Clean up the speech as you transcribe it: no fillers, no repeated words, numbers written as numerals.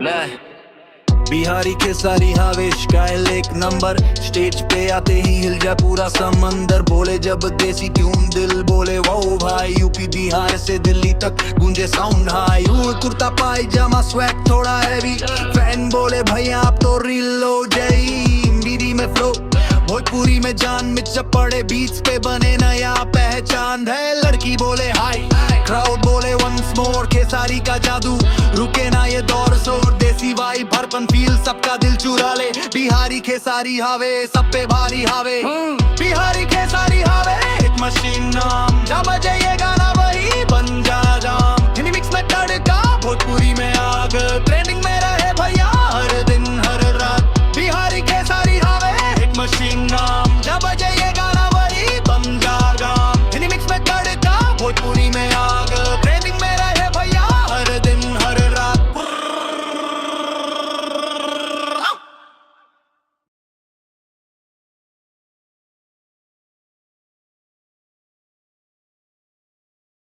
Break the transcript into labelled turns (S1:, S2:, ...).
S1: ले
S2: बिहारी के सारी हावेश कायल एक नंबर, स्टेज पे आते ही हिल जाए पूरा समंदर। बोले जब देसी ट्यून दिल बोले वाओ भाई, यूपी बिहार से दिल्ली तक गूंजे साउंड हाई। कुर्ता पायजामा स्वैग थोड़ा हैवी, फैन बोले भैया आप तो रील हो जाई। मेरी में फ्लो भोजपुरी में जान, मिर्च पड़े बीच पे बने नया पहचान है। लड़की बोले हाय, क्राउड बोले वंस मोर, खेसारी का जादू रुके ना ये दौर शोर। देसी वाई भरपन फील सबका दिल चुरा ले, बिहारी खेसारी हावे सब पे भारी हावे। बिहारी खेसारी हावे एक मशीन नाम, जब बजे ये गाना